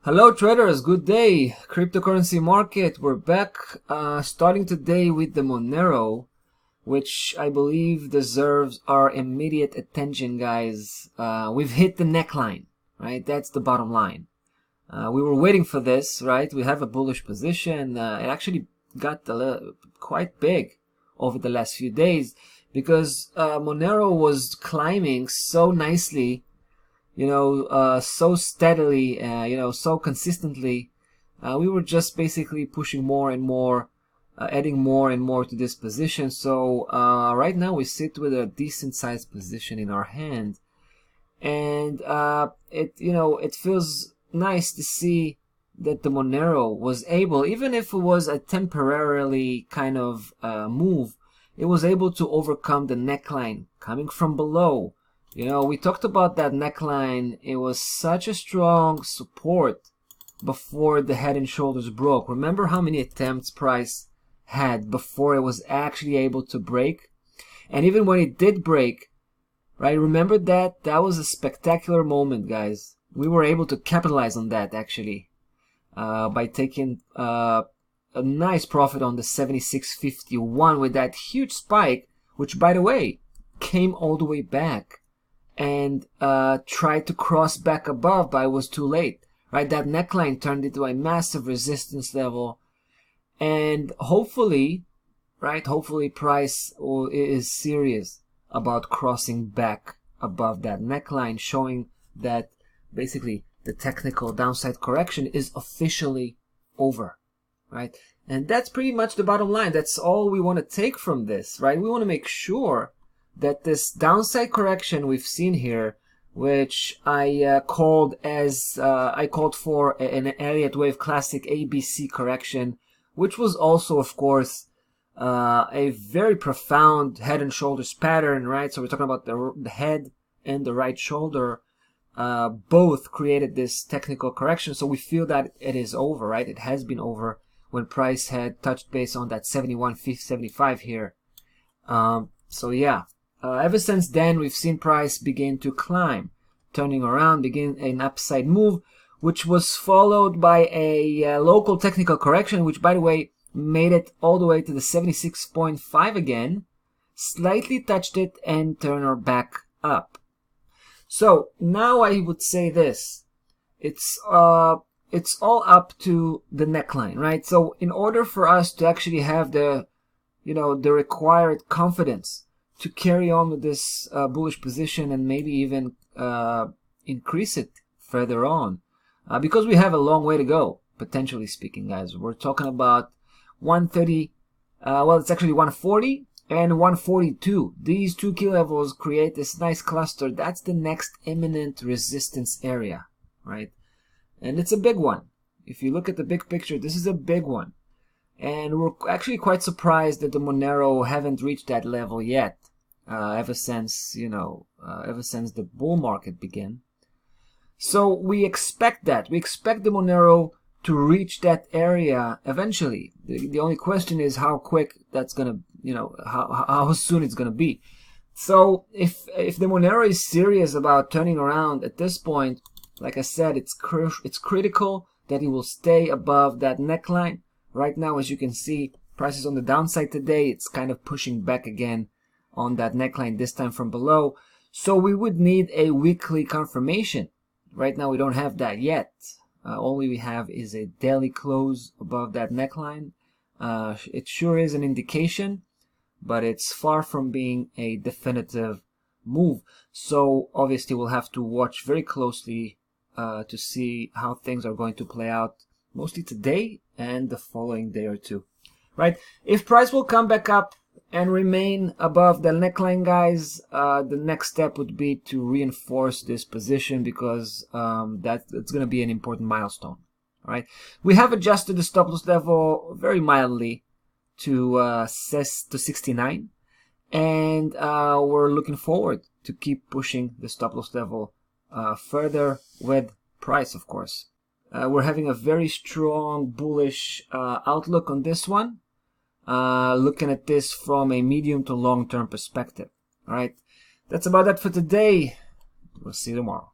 Hello traders, good day. Cryptocurrency market, we're back starting today with the Monero, which I believe deserves our immediate attention, guys. We've hit the neckline, right? That's the bottom line. We were waiting for this, right? We have a bullish position. It actually got quite big over the last few days because Monero was climbing so nicely, so steadily, so consistently. We were just basically pushing more and more, adding more and more to this position. So right now we sit with a decent sized position in our hand, and it feels nice to see that the Monero was able, even if it was a temporarily kind of move, it was able to overcome the neckline coming from below. We talked about that neckline. It was such a strong support before the head and shoulders broke. Remember how many attempts price had before it was actually able to break? And even when it did break, right, remember that was a spectacular moment, guys. We were able to capitalize on that actually by taking a nice profit on the 76.51 with that huge spike, which, by the way, came all the way back and tried to cross back above, but it was too late, right? That neckline turned into a massive resistance level, and hopefully price is serious about crossing back above that neckline, showing that basically the technical downside correction is officially over, right? And that's pretty much the bottom line. That's all we want to take from this, right? We want to make sure that this downside correction we've seen here, which I called for an Elliott Wave Classic ABC correction, which was also, of course, a very profound head and shoulders pattern, right? So we're talking about the head and the right shoulder, both created this technical correction. So we feel that it is over, right? It has been over when price had touched base on that 71.75 here. So yeah. Ever since then, we've seen price begin to climb, turning around, begin an upside move, which was followed by a local technical correction, which, by the way, made it all the way to the 76.5 again, slightly touched it, and turned back up. So now I would say this: it's all up to the neckline, right? So in order for us to actually have the required confidence to carry on with this bullish position and maybe even increase it further on, because we have a long way to go, potentially speaking, guys. We're talking about 130, it's actually 140 and 142. These two key levels create this nice cluster. That's the next imminent resistance area, right? And it's a big one. If you look at the big picture, this is a big one. And we're actually quite surprised that the Monero haven't reached that level yet. Ever since the bull market began. So we expect that. We expect the Monero to reach that area eventually. The only question is how quick that's gonna, how soon it's gonna be. So if the Monero is serious about turning around at this point, like I said, it's critical that it will stay above that neckline. Right now, as you can see, price is on the downside today. It's kind of pushing back again on that neckline, this time from below. So we would need a weekly confirmation. Right now we don't have that yet. All we have is a daily close above that neckline. It sure is an indication, but it's far from being a definitive move. So obviously we'll have to watch very closely to see how things are going to play out, mostly today and the following day or two, right? If price will come back up and remain above the neckline, guys, the next step would be to reinforce this position, because it's going to be an important milestone. All right, we have adjusted the stop loss level very mildly to 69, and we're looking forward to keep pushing the stop loss level further with price, of course. We're having a very strong bullish outlook on this one. Looking at this from a medium to long-term perspective. All right, that's about that for today. We'll see you tomorrow.